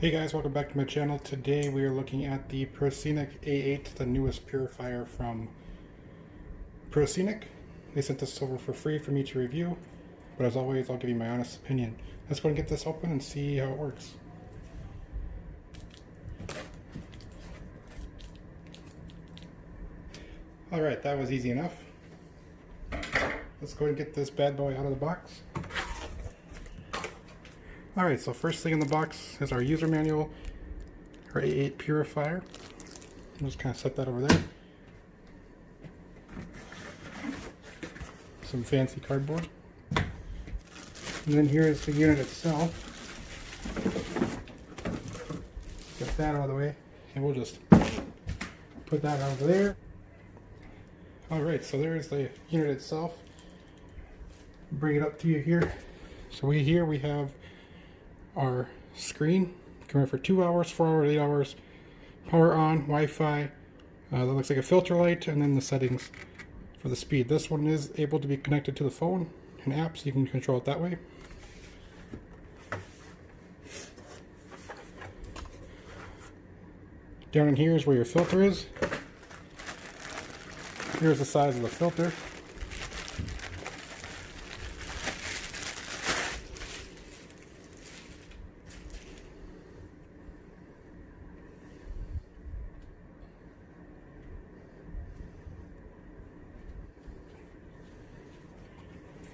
Hey guys, welcome back to my channel. Today we are looking at the Proscenic A8, the newest purifier from Proscenic. They sent this over for free for me to review, but as always I'll give you my honest opinion. Let's go and get this open and see how it works. Alright, that was easy enough. Let's go and get this bad boy out of the box. Alright, so first thing in the box is our user manual, our A8 purifier. I'll just kind of set that over there. Some fancy cardboard. And then here's the unit itself. Get that out of the way, and we'll just put that over there. Alright, so there's the unit itself. Bring it up to you here. So we have our screen coming for 2 hours, 4 hours, 8 hours, power on, Wi-Fi, that looks like a filter light, and then the settings for the speed. This one is able to be connected to the phone and app, so you can control it that way. Down in here is where your filter is. Here's the size of the filter.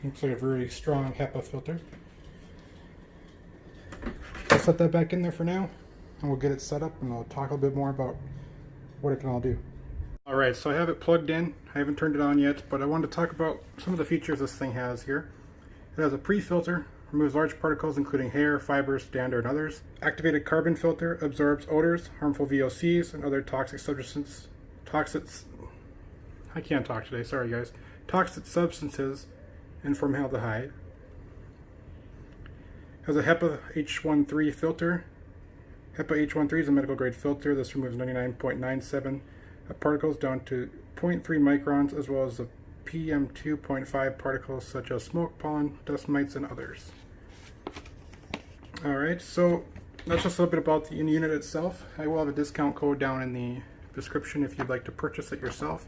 Looks like a very strong HEPA filter. I'll set that back in there for now, and we'll get it set up, and I'll talk a little bit more about what it can all do. Alright, so I have it plugged in. I haven't turned it on yet, but I wanted to talk about some of the features this thing has here. It has a pre-filter, removes large particles including hair, fibers, dander, and others. Activated carbon filter absorbs odors, harmful VOCs, and other toxic substances. I can't talk today, sorry guys. Toxic substances and formaldehyde. Has a HEPA H13 filter. HEPA H13 is a medical grade filter. This removes 99.97 particles down to 0.3 microns, as well as the PM2.5 particles such as smoke, pollen, dust mites, and others. Alright, so that's just a little bit about the unit itself. I will have a discount code down in the description if you'd like to purchase it yourself.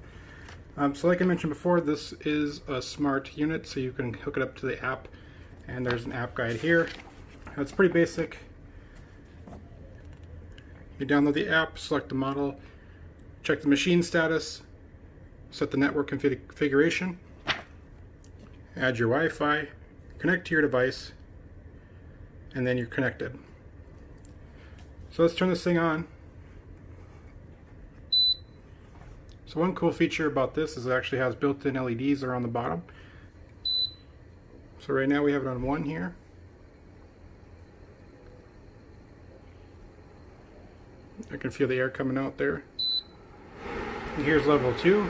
So like I mentioned before, this is a smart unit, so you can hook it up to the app, and there's an app guide here. It's pretty basic. You download the app, select the model, check the machine status, set the network configuration, add your Wi-Fi, connect to your device, and then you're connected. So let's turn this thing on. So one cool feature about this is it actually has built-in LEDs around the bottom. So right now we have it on 1 here. I can feel the air coming out there. And here's level 2.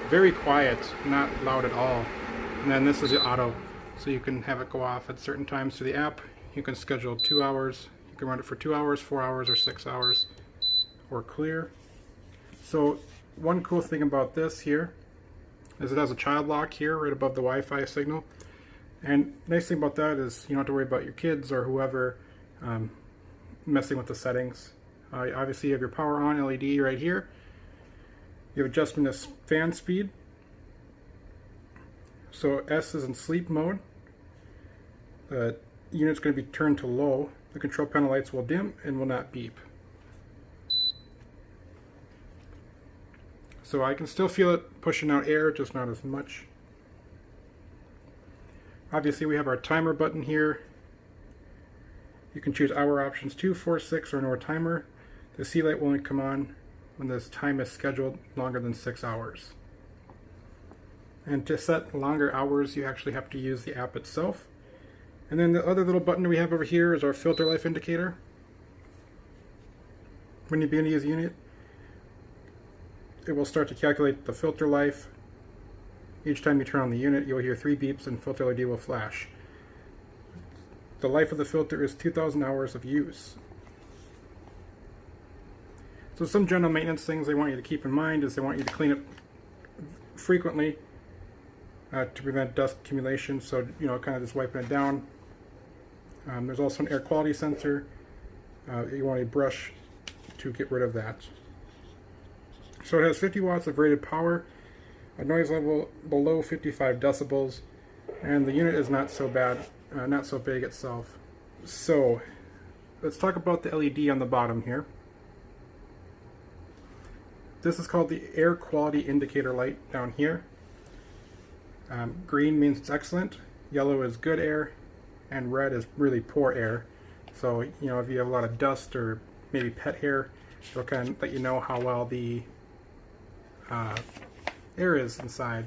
Very quiet, not loud at all. And then this is the auto, so you can have it go off at certain times through the app. You can schedule 2 hours. You can run it for 2 hours, 4 hours, or 6 hours, or clear. So one cool thing about this here is it has a child lock here right above the Wi-Fi signal. And nice thing about that is you don't have to worry about your kids or whoever messing with the settings. Obviously you have your power on LED right here. You have adjustment of fan speed. So S is in sleep mode. The unit's going to be turned to low. The control panel lights will dim and will not beep. So I can still feel it pushing out air, just not as much. Obviously we have our timer button here. You can choose hour options 2, 4, 6, or no timer. The C light will only come on when this time is scheduled longer than 6 hours. And to set longer hours, you actually have to use the app itself. And then the other little button we have over here is our filter life indicator. When you begin to use the unit, it will start to calculate the filter life. Each time you turn on the unit, you'll hear 3 beeps and filter LED will flash. The life of the filter is 2,000 hours of use. So some general maintenance things they want you to keep in mind is they want you to clean it frequently to prevent dust accumulation, so kind of just wiping it down. There's also an air quality sensor You want a brush to get rid of that. So it has 50 watts of rated power, a noise level below 55 decibels, and the unit is not so bad, not so big itself. So let's talk about the LED on the bottom here. This is called the air quality indicator light down here. Green means it's excellent, yellow is good air, and red is really poor air. So, you know, if you have a lot of dust or maybe pet hair, it'll kind of let you know how well the air is inside.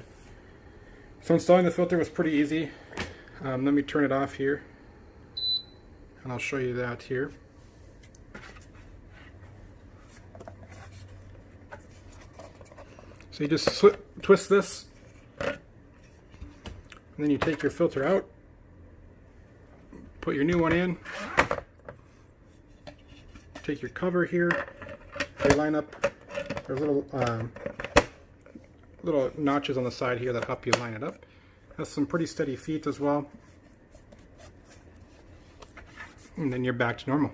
So installing the filter was pretty easy. Let me turn it off here, and I'll show you that here. So you just twist this, and then you take your filter out, put your new one in, take your cover here, they line up. There's little notches on the side here that help you line it up. Has some pretty steady feet as well. And then you're back to normal.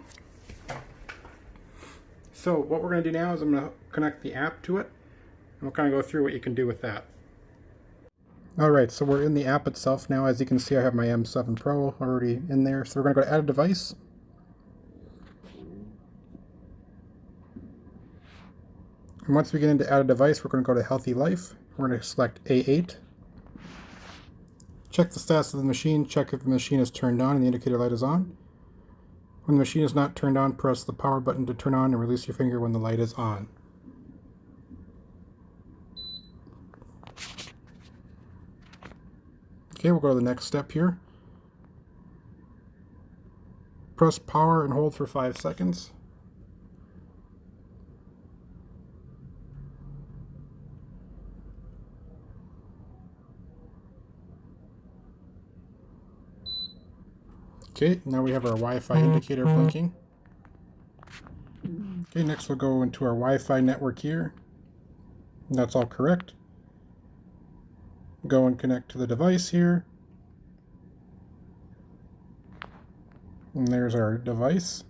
So what we're going to do now is I'm going to connect the app to it, and we'll kind of go through what you can do with that. Alright, so we're in the app itself now. As you can see, I have my M7 Pro already in there. So we're going to go to Add a Device. And once we get into Add a Device, we're going to go to Healthy Life. We're going to select A8. Check the status of the machine. Check if the machine is turned on and the indicator light is on. When the machine is not turned on, press the power button to turn on and release your finger when the light is on. Okay, we'll go to the next step here. Press power and hold for 5 seconds. Okay, now we have our Wi-Fi indicator blinking. Okay, next we'll go into our Wi-Fi network here. And that's all correct. Go and connect to the device here. And there's our device.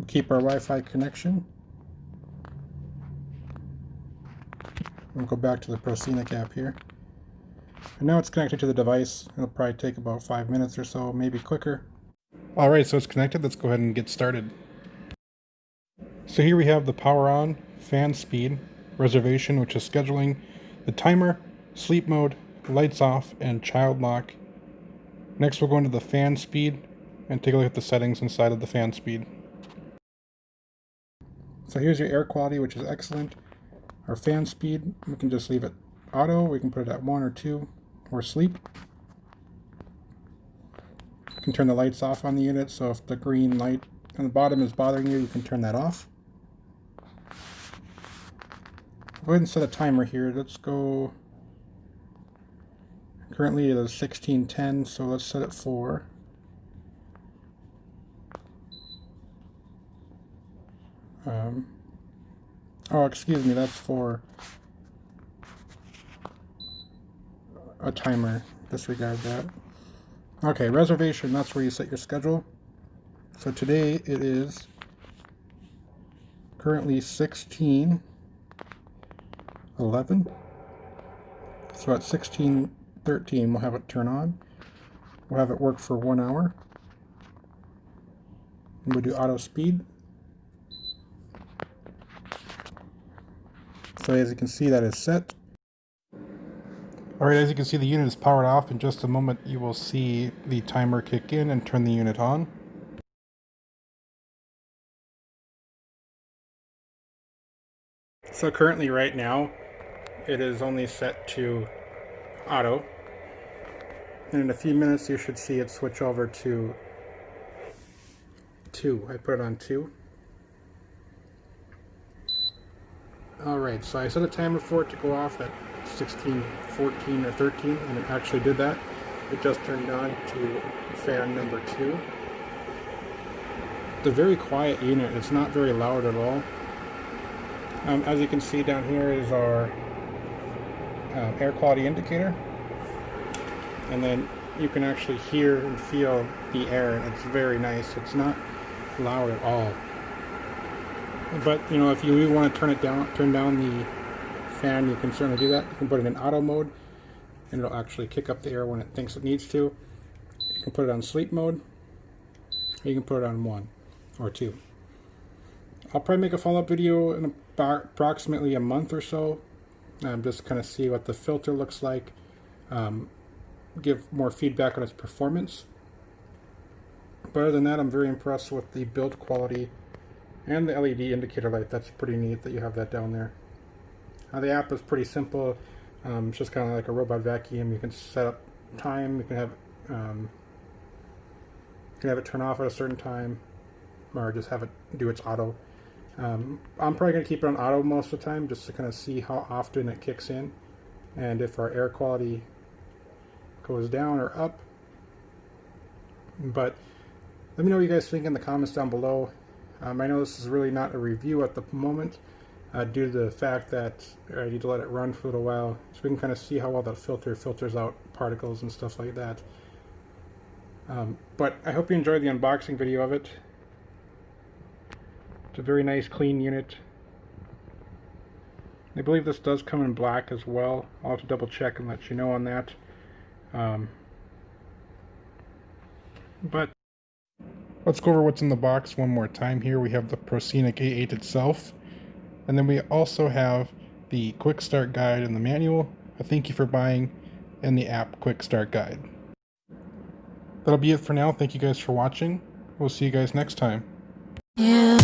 Keep our Wi-Fi connection. We'll go back to the Proscenic app here. And now it's connected to the device. It'll probably take about 5 minutes or so, maybe quicker. Alright, so it's connected. Let's go ahead and get started. So here we have the power on, fan speed, reservation, which is scheduling, the timer, sleep mode, lights off, and child lock. Next we'll go into the fan speed and take a look at the settings inside of the fan speed. So here's your air quality, which is excellent. Our fan speed, we can just leave it auto. We can put it at 1 or 2, or sleep. You can turn the lights off on the unit, so if the green light on the bottom is bothering you, you can turn that off. Go ahead and set a timer here. Let's go, currently it is 16:10, so let's set it for oh, excuse me, that's for a timer. Disregard that. Okay, reservation, that's where you set your schedule. So today it is currently 16:11. So at 16:13 we'll have it turn on. We'll have it work for 1 hour. And we'll do auto speed. So as you can see, that is set. Alright, as you can see, the unit is powered off. In just a moment you will see the timer kick in and turn the unit on. So currently right now it is only set to auto. And in a few minutes you should see it switch over to 2. I put it on 2. Alright, so I set a timer for it to go off at 16:14 or 13, and it actually did that. It just turned on to fan number 2. It's a very quiet unit. It's not very loud at all. As you can see down here is our air quality indicator, and then you can actually hear and feel the air, and it's very nice. It's not loud at all. But you know, if you really want to turn down the fan, you can certainly do that. You can put it in auto mode, and it'll actually kick up the air when it thinks it needs to. You can put it on sleep mode, or you can put it on 1 or 2. I'll probably make a follow-up video in approximately a month or so, just kind of see what the filter looks like, give more feedback on its performance. But other than that, I'm very impressed with the build quality and the LED indicator light. That's pretty neat that you have that down there. The app is pretty simple. It's just kind of like a robot vacuum. You can set up time. You can have it turn off at a certain time, or just have it do its auto. I'm probably going to keep it on auto most of the time, just to kind of see how often it kicks in, and if our air quality goes down or up. But let me know what you guys think in the comments down below. I know this is really not a review at the moment, due to the fact that I need to let it run for a little while, so we can kind of see how well that filter filters out particles and stuff like that. But I hope you enjoyed the unboxing video of it. It's a very nice, clean unit. I believe this does come in black as well. I'll have to double check and let you know on that. But let's go over what's in the box one more time here. We have the Proscenic A8 itself, and then we also have the quick start guide and the manual, a thank you for buying, and the app quick start guide. That'll be it for now. Thank you guys for watching. We'll see you guys next time. Yeah.